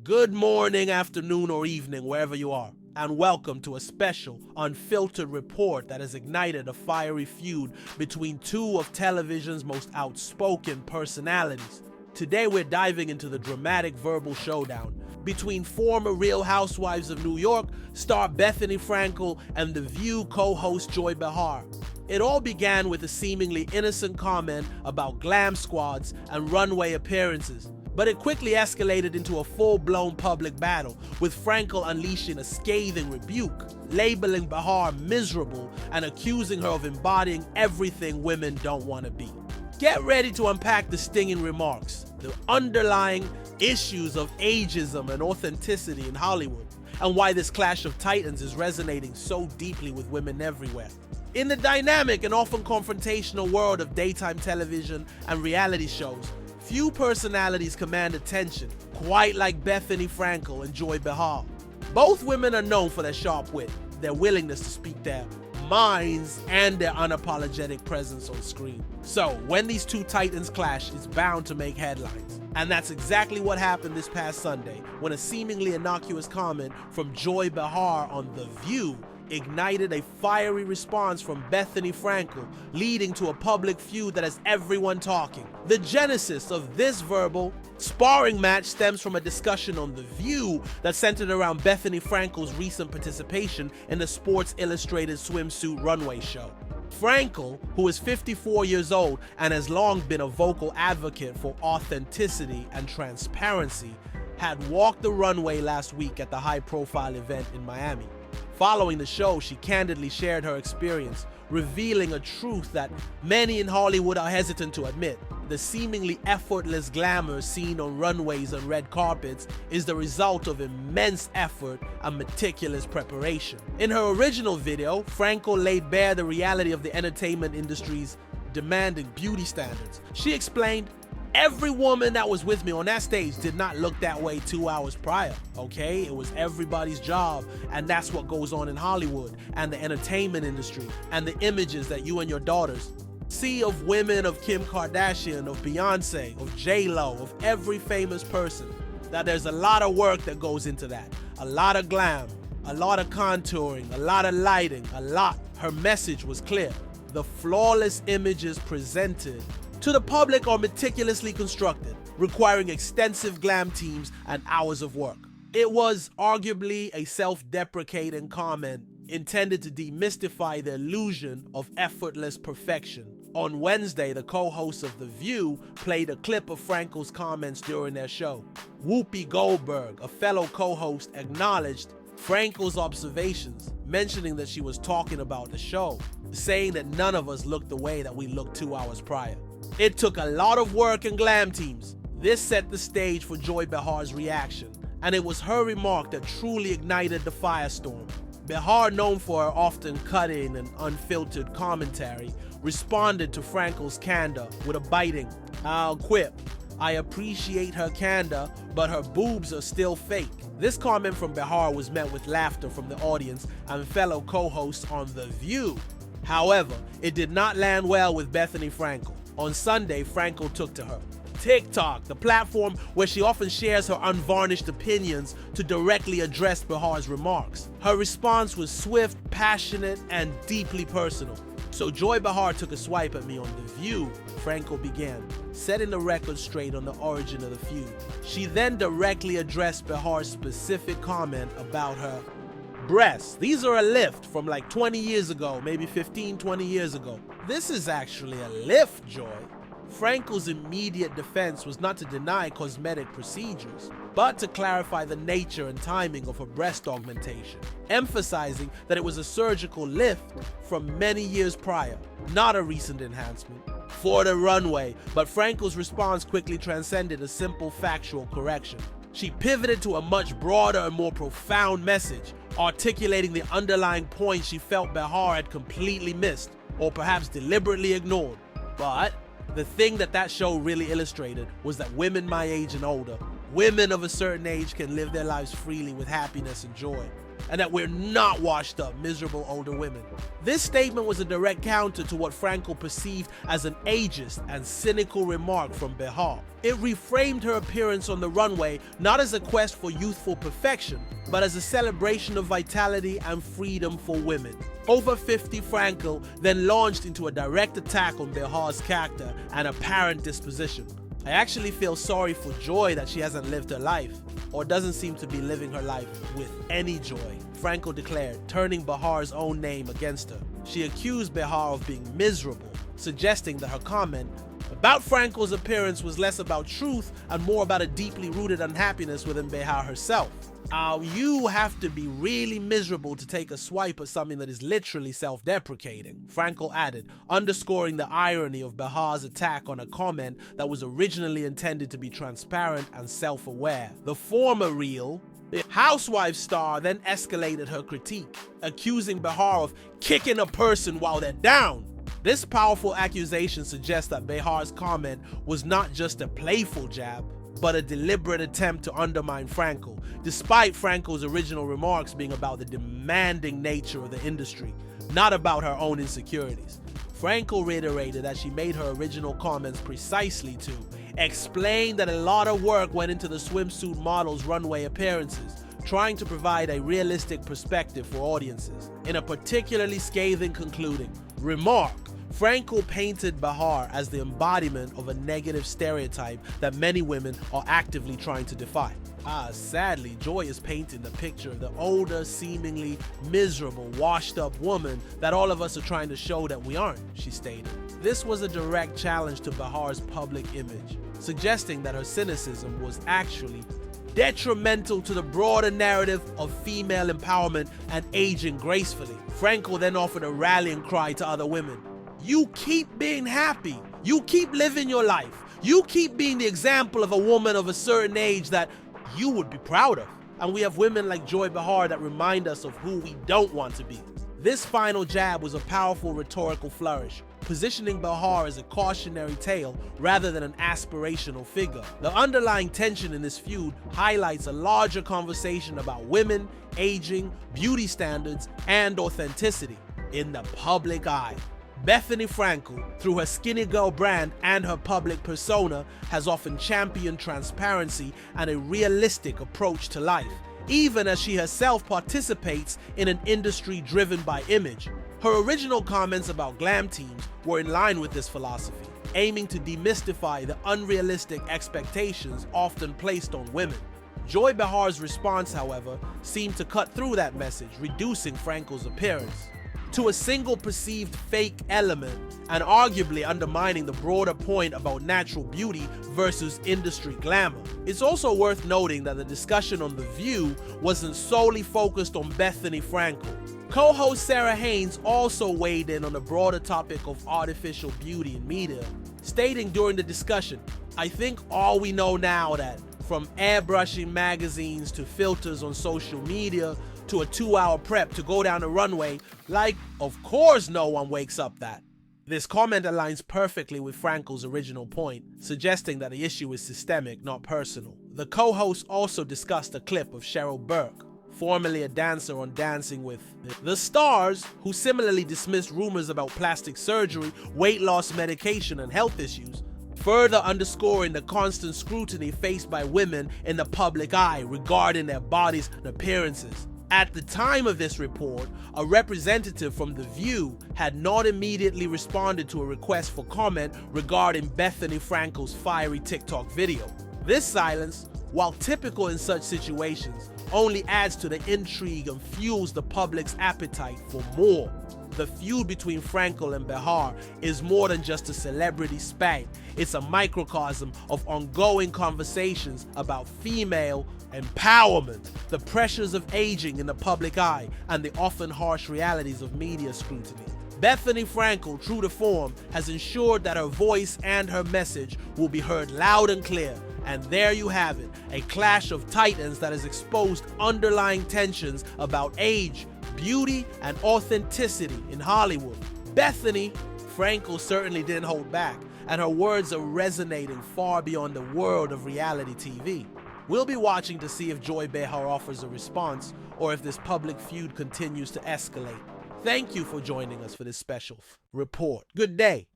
Good morning, afternoon, or evening, wherever you are, and welcome to a special, unfiltered report that has ignited a fiery feud between two of television's most outspoken personalities. Today we're diving into the dramatic verbal showdown between former Real Housewives of New York star Bethenny Frankel and The View co-host Joy Behar. It all began with a seemingly innocent comment about glam squads and runway appearances, but it quickly escalated into a full-blown public battle, with Frankel unleashing a scathing rebuke, labeling Behar miserable and accusing her of embodying everything women don't want to be. Get ready to unpack the stinging remarks, the underlying issues of ageism and authenticity in Hollywood, and why this clash of titans is resonating so deeply with women everywhere. In the dynamic and often confrontational world of daytime television and reality shows, few personalities command attention quite like Bethenny Frankel and Joy Behar. Both women are known for their sharp wit, their willingness to speak their minds, and their unapologetic presence on screen. So when these two titans clash, it's bound to make headlines. And that's exactly what happened this past Sunday, when a seemingly innocuous comment from Joy Behar on The View ignited a fiery response from Bethenny Frankel, leading to a public feud that has everyone talking. The genesis of this verbal sparring match stems from a discussion on The View that centered around Bethenny Frankel's recent participation in the Sports Illustrated Swimsuit runway show. Frankel, who is 54 years old and has long been a vocal advocate for authenticity and transparency, had walked the runway last week at the high-profile event in Miami. Following the show, she candidly shared her experience, revealing a truth that many in Hollywood are hesitant to admit. The seemingly effortless glamour seen on runways and red carpets is the result of immense effort and meticulous preparation. In her original video, Frankel laid bare the reality of the entertainment industry's demanding beauty standards. She explained, "Every woman that was with me on that stage did not look that way 2 hours prior, okay? It was everybody's job, and that's what goes on in Hollywood and the entertainment industry and the images that you and your daughters see of women, of Kim Kardashian, of Beyonce, of J-Lo, of every famous person. That there's a lot of work that goes into that, a lot of glam, a lot of contouring, a lot of lighting, a lot." Her message was clear. The flawless images presented to the public are meticulously constructed, requiring extensive glam teams and hours of work. It was arguably a self-deprecating comment intended to demystify the illusion of effortless perfection. On Wednesday, the co-hosts of The View played a clip of Frankel's comments during their show. Whoopi Goldberg, a fellow co-host, acknowledged Frankel's observations, mentioning that she was talking about the show, saying that none of us looked the way that we looked 2 hours prior. It took a lot of work and glam teams. This set the stage for Joy Behar's reaction, and it was her remark that truly ignited the firestorm. Behar, known for her often cutting and unfiltered commentary, responded to Frankel's candor with a biting, "I'll quip. I appreciate her candor, but her boobs are still fake." This comment from Behar was met with laughter from the audience and fellow co-hosts on The View. However, it did not land well with Bethenny Frankel. On Sunday, Frankel took to her TikTok, the platform where she often shares her unvarnished opinions, to directly address Behar's remarks. Her response was swift, passionate, and deeply personal. "So Joy Behar took a swipe at me on The View," Frankel began, setting the record straight on the origin of the feud. She then directly addressed Behar's specific comment about her breasts. "These are a lift from like 20 years ago, maybe 15, 20 years ago. This is actually a lift, Joy." Frankel's immediate defense was not to deny cosmetic procedures, but to clarify the nature and timing of her breast augmentation, emphasizing that it was a surgical lift from many years prior, not a recent enhancement, for the runway. But Frankel's response quickly transcended a simple factual correction. She pivoted to a much broader and more profound message, articulating the underlying point she felt Behar had completely missed, or perhaps deliberately ignored. But the thing that show really illustrated was that women my age and older, women of a certain age can live their lives freely with happiness and joy, and that we're not washed up, miserable older women. This statement was a direct counter to what Frankel perceived as an ageist and cynical remark from Behar. It reframed her appearance on the runway not as a quest for youthful perfection, but as a celebration of vitality and freedom for women. Over 50 Frankel then launched into a direct attack on Behar's character and apparent disposition. I actually feel sorry for Joy that she hasn't lived her life, or doesn't seem to be living her life with any joy, Frankel declared, turning Behar's own name against her. She accused Behar of being miserable, suggesting that her comment about Frankel's appearance was less about truth and more about a deeply rooted unhappiness within Behar herself. You have to be really miserable to take a swipe at something that is literally self-deprecating, Frankel added, underscoring the irony of Behar's attack on a comment that was originally intended to be transparent and self-aware. The former reel, the Housewives star, then escalated her critique, accusing Behar of kicking a person while they're down. This powerful accusation suggests that Behar's comment was not just a playful jab, but a deliberate attempt to undermine Frankel, despite Frankel's original remarks being about the demanding nature of the industry, not about her own insecurities. Frankel reiterated that she made her original comments precisely to explain that a lot of work went into the swimsuit model's runway appearances, trying to provide a realistic perspective for audiences. In a particularly scathing concluding remark, Frankel painted Behar as the embodiment of a negative stereotype that many women are actively trying to defy. Sadly, Joy is painting the picture of the older, seemingly miserable, washed-up woman that all of us are trying to show that we aren't, she stated. This was a direct challenge to Behar's public image, suggesting that her cynicism was actually detrimental to the broader narrative of female empowerment and aging gracefully. Frankel then offered a rallying cry to other women. You keep being happy. You keep living your life. You keep being the example of a woman of a certain age that you would be proud of. And we have women like Joy Behar that remind us of who we don't want to be. This final jab was a powerful rhetorical flourish, positioning Behar as a cautionary tale rather than an aspirational figure. The underlying tension in this feud highlights a larger conversation about women, aging, beauty standards, and authenticity in the public eye. Bethenny Frankel, through her Skinny Girl brand and her public persona, has often championed transparency and a realistic approach to life, even as she herself participates in an industry driven by image. Her original comments about glam teams were in line with this philosophy, aiming to demystify the unrealistic expectations often placed on women. Joy Behar's response, however, seemed to cut through that message, reducing Frankel's appearance to a single perceived fake element and arguably undermining the broader point about natural beauty versus industry glamour. It's also worth noting that the discussion on The View wasn't solely focused on Bethenny Frankel. Co-host Sarah Haynes also weighed in on the broader topic of artificial beauty in media, stating during the discussion, "I think all we know now that from airbrushing magazines to filters on social media to a 2-hour prep to go down the runway, like, of course no one wakes up that." This comment aligns perfectly with Frankel's original point, suggesting that the issue is systemic, not personal. The co-host also discussed a clip of Cheryl Burke, formerly a dancer on Dancing with the Stars, who similarly dismissed rumors about plastic surgery, weight loss medication, and health issues, further underscoring the constant scrutiny faced by women in the public eye regarding their bodies and appearances. At the time of this report, a representative from The View had not immediately responded to a request for comment regarding Bethenny Frankel's fiery TikTok video. This silence, while typical in such situations, only adds to the intrigue and fuels the public's appetite for more. The feud between Frankel and Behar is more than just a celebrity spat. It's a microcosm of ongoing conversations about female empowerment, the pressures of aging in the public eye, and the often harsh realities of media scrutiny. Bethenny Frankel, true to form, has ensured that her voice and her message will be heard loud and clear. And there you have it, a clash of titans that has exposed underlying tensions about age, beauty, and authenticity in Hollywood. Bethenny Frankel certainly didn't hold back, and her words are resonating far beyond the world of reality TV. We'll be watching to see if Joy Behar offers a response or if this public feud continues to escalate. Thank you for joining us for this special report. Good day.